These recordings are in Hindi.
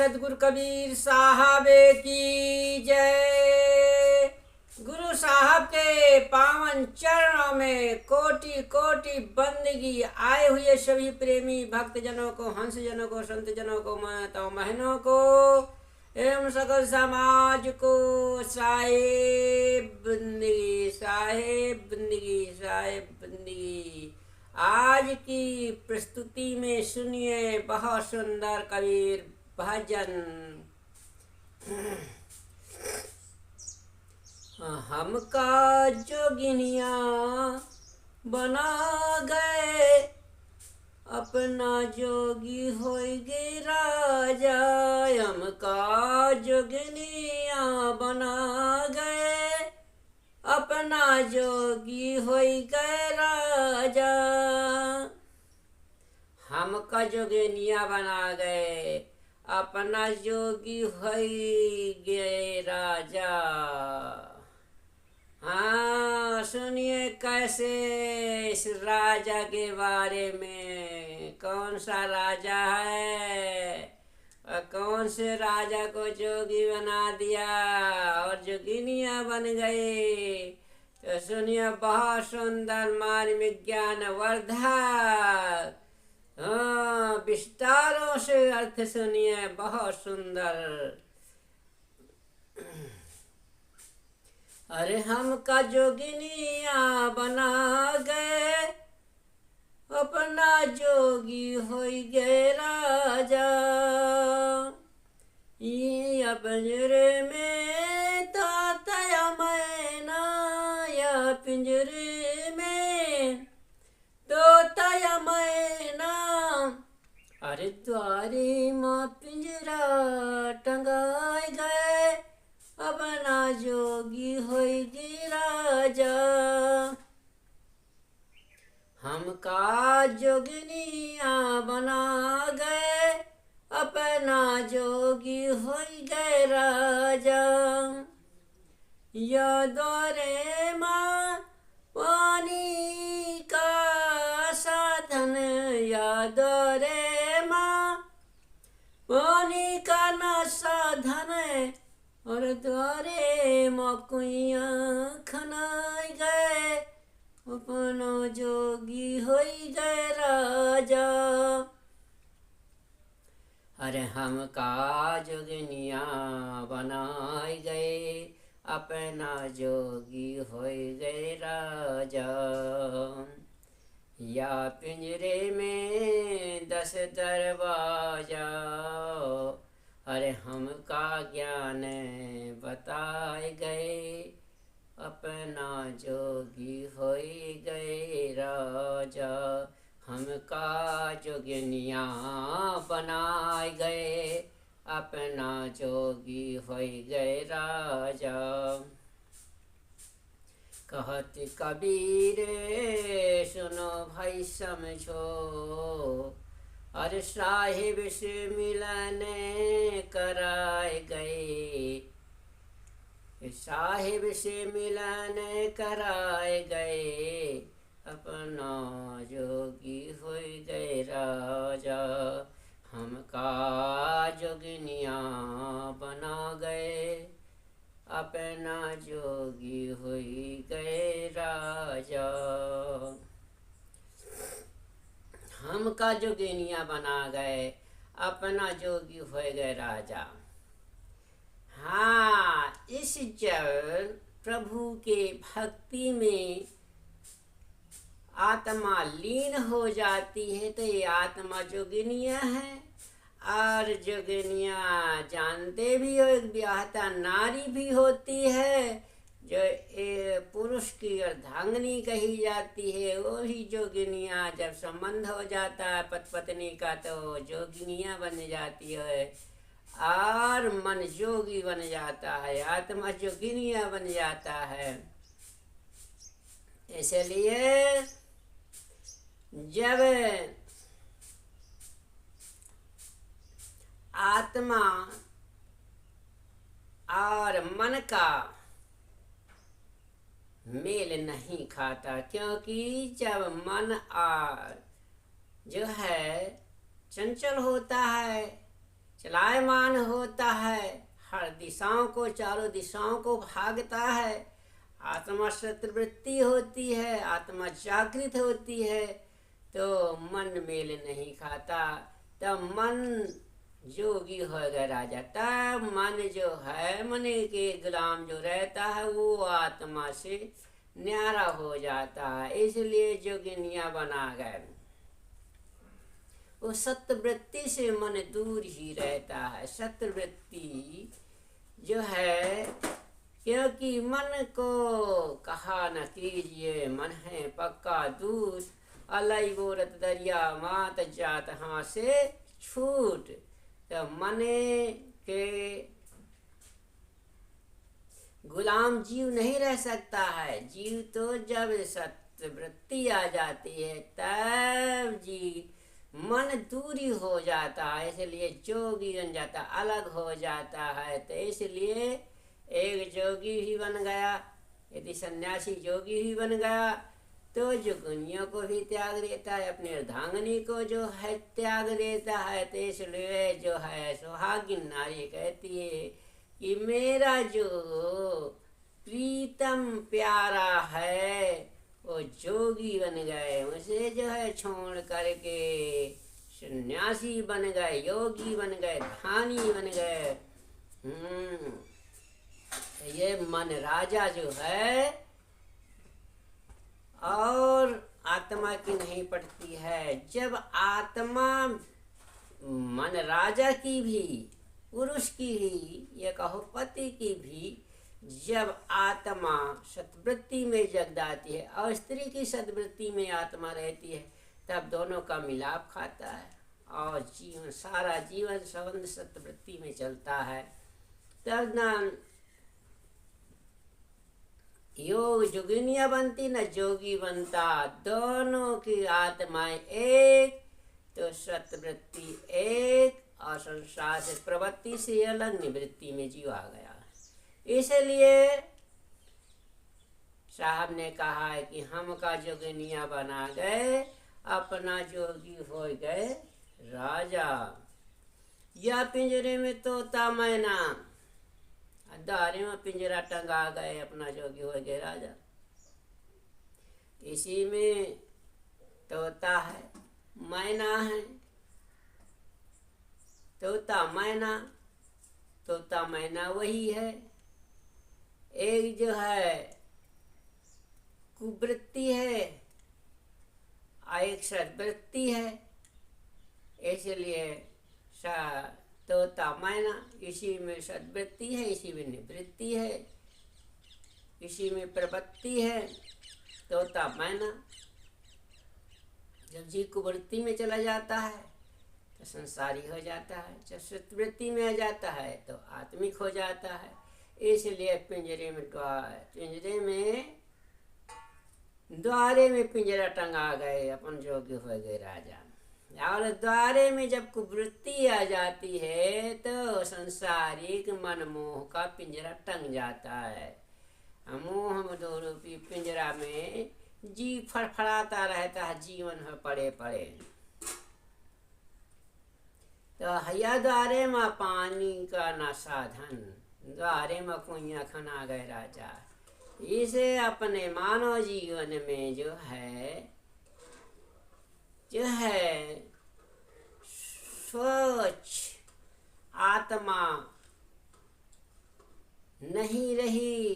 सदगुरु कबीर साहब की जय। गुरु साहब के पावन चरणों में कोटि कोटि बंदगी। आए हुए सभी प्रेमी भक्त जनों को, हंस जनों को, संत जनों को, माताओं बहनों को एवं सकल समाज को साहेब बंदगी, साहेब बंदगी, साहेब बंदगी। आज की प्रस्तुति में सुनिए बहुत सुंदर कबीर भजन। हमका जोगिनिया बना गए, अपना जोगी होइगे राजा। हमका जोगिनिया बना गए, अपना जोगी होई गए राजा। हमका जोगिनिया बना गए, अपना जोगी होई गए राजा। हाँ, सुनिए कैसे इस राजा के बारे में। कौन सा राजा है और कौन से राजा को जोगी बना दिया और जोगिनिया बन गई। तो सुनिए बहुत सुंदर मार्मिक ज्ञान वर्धक। हाँ, विस्तारों से अर्थ सुनिए बहुत सुंदर। अरे हमका जोगिनिया बना गए, अपना जोगी होई गए राजा। ये पिंजरे में तातया मैना, या पिंजरे में तोतया मैना। अरे द्वारे माँ पिंजरा टंगाए गए, अपना जोगी होइगे राजा। हमका जोगिनिया बना गए, अपना जोगी होई गए राजा। या द्वारे माँ पानी का साधन, या द्वारे माँ पानी का न साधन, और द्वारे मकुइया खनाई गए, अपना जोगी होई गए राजा। अरे हमका जोगिनिया बनाए गए, अपना जोगी होई गए राजा। या पिंजरे में 10 दरवाजा, अरे हमका ज्ञान बताए गए, अपना जोगी होई गए राजा। हमका जोगिनिया बनाए गए, अपना जोगी होई गए राजा। कहत कबीर सुनो भाई समझो, अरे साहिब से मिलन कराए गए, साहिब से मिलन कराए गए, अपना जोगी होई गए राजा। हमका जोगिनिया बना गए, अपना जोगी होई गए राजा। हमका जोगिनिया बना गए, अपना जोगी हो गए राजा। हाँ, इस जब प्रभु के भक्ति में आत्मा लीन हो जाती है तो ये आत्मा जोगिनिया है। और जोगिनिया जानते भी हो, एक ब्याहता नारी भी होती है जो पुरुष की अर्धांगिनी कही जाती है। वही जोगिनिया जब संबंध हो जाता है पति पत्नी का तो जोगिनिया बन जाती है और मन जोगी बन जाता है, आत्मा जोगिनिया बन जाता है। इसलिए जब आत्मा और मन का मेल नहीं खाता, क्योंकि जब मन और जो है चंचल होता है, चलायमान होता है, हर दिशाओं को, चारों दिशाओं को भागता है। आत्मा सतवृत्ति होती है, आत्मा जागृत होती है, तो मन मेल नहीं खाता। तब मन जोगी हो गया राजा। तब मन जो है, मन के गुलाम जो रहता है, वो आत्मा से न्यारा हो जाता है। इसलिए जोगिनिया बना गए। वो सत्वृत्ति से मन दूर ही रहता है। सत्वृत्ति जो है, क्योंकि मन को कहा न कीजिए, मन है पक्का दूर, अलई बोरत दरिया मात जात हाँ से छूट। तो मने के गुलाम जीव नहीं रह सकता है। जीव तो जब सत्वृत्ति आ जाती है तब मन दूरी हो जाता है, इसलिए जोगी बन जाता, अलग हो जाता है। तो इसलिए एक जोगी ही बन गया। यदि सन्यासी जोगी ही बन गया तो जोगिनियों को भी त्याग देता है, अपनी अर्धांगिनी को जो है त्याग देता है। तो इसलिए जो है सुहागिन नारी कहती है कि मेरा जो प्रीतम प्यारा है वो जोगी बन गए, उसे जो है छोड़ करके सन्यासी बन गए, योगी बन गए, ध्यानी बन गए। ये मन राजा जो है और आत्मा की नहीं पड़ती है। जब आत्मा मन राजा की भी, पुरुष की ही, ये कहो पति की भी, जब आत्मा सद्वृत्ति में जग जाती है और स्त्री की सद्वृत्ति में आत्मा रहती है, तब दोनों का मिलाप खाता है और जीवन, सारा जीवन संबंध सत्वृत्ति में चलता है। तब न योग जोगिनिया बनती न जोगी बनता। दोनों की आत्माएं एक, तो सत्वृत्ति एक और संसार से प्रवृत्ति से अलग निवृत्ति में जीव आ गया। इसलिए साहब ने कहा है कि हम का जोगिनिया बना गए, अपना जोगी हो गए राजा। या पिंजरे में तोता मैना, दारे में पिंजरा टंगा गए, अपना जोगी हो गए राजा। इसी में तोता है, मैना है। तोता मैना, तोता मैना वही है। एक जो है कुवृत्ति है और एक सद्वृत्ति है। इसलिए तोता मैना, इसी में सद्वृत्ति है, इसी में निवृत्ति है, इसी में प्रवृत्ति है। तोता मैना जब जीव कुवृत्ति में चला जाता है तो संसारी हो जाता है, जब सद्वृत्ति में आ जाता है तो आत्मिक हो जाता है। इसलिए पिंजरे में द्वारे में पिंजरा टंगा गए, अपन जोगी हो गए राजा। और द्वारे में जब कुवृत्ति आ जाती है तो संसारिक मन मोह का पिंजरा टंग जाता है। मोह मदो रूपी पिंजरा में जीव फड़फड़ाता रहता है जीवन में पड़े पड़े। तो हैया द्वारे में पानी का न साधन, द्वारे में कुइया खना गए राजा। इसे अपने मानव जीवन में जो है स्वच्छ आत्मा नहीं रही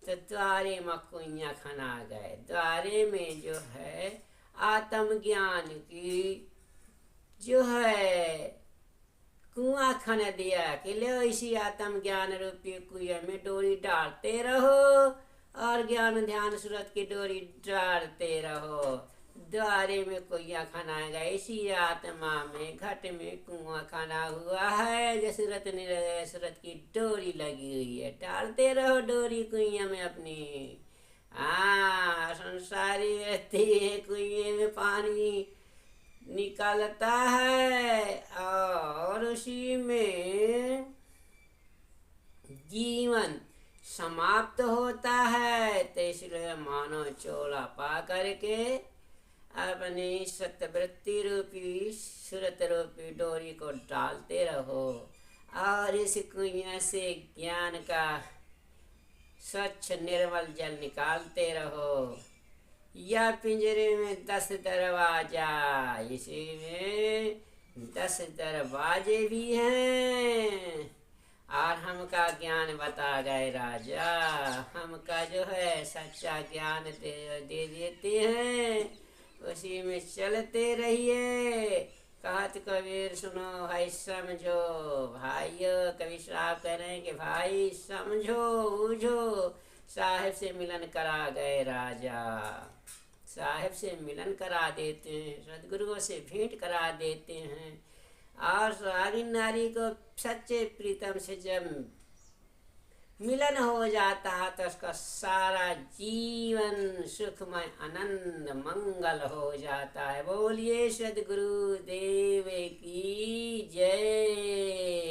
तो द्वारे में कुइया खना गए। द्वारे में जो है आत्मज्ञान की जो है कुआं खन दिया कि लो इसी आत्मज्ञान रूपी कुएं में डोरी डालते रहो और ज्ञान ध्यान सूरत की डोरी डालते रहो। द्वारे में कुआं खना गया, इसी आत्मा में घट में कुआं खना हुआ है। जो सूरत की डोरी लगी हुई है, डालते रहो डोरी कुइया में अपनी। संसारी व्यक्ति कुएं में पानी निकालता है और उसी में जीवन समाप्त होता है। तो इसलिए मानव चोला पा करके अपनी सतवृत्ति रूपी सुरत रूपी डोरी को डालते रहो और इस कुइयां से ज्ञान का स्वच्छ निर्मल जल निकालते रहो। या पिंजरे में 10 दरवाजा, इसी में 10 दरवाजे भी हैं। और हमका ज्ञान बता गए राजा, हमका जो है सच्चा ज्ञान दे देते हैं, उसी में चलते रहिए। कहत कबीर सुनो भाई समझो, भाइयों कवि साहब कह रहे हैं कि भाई समझो बूझो। साहिब से मिलन करा गए राजा, साहिब से मिलन करा देते हैं, सदगुरुओं से भेंट करा देते हैं। और सुहागिन नारी को सच्चे प्रीतम से जब मिलन हो जाता है तो उसका सारा जीवन सुखमय आनंद मंगल हो जाता है। बोलिए सदगुरु देव की जय।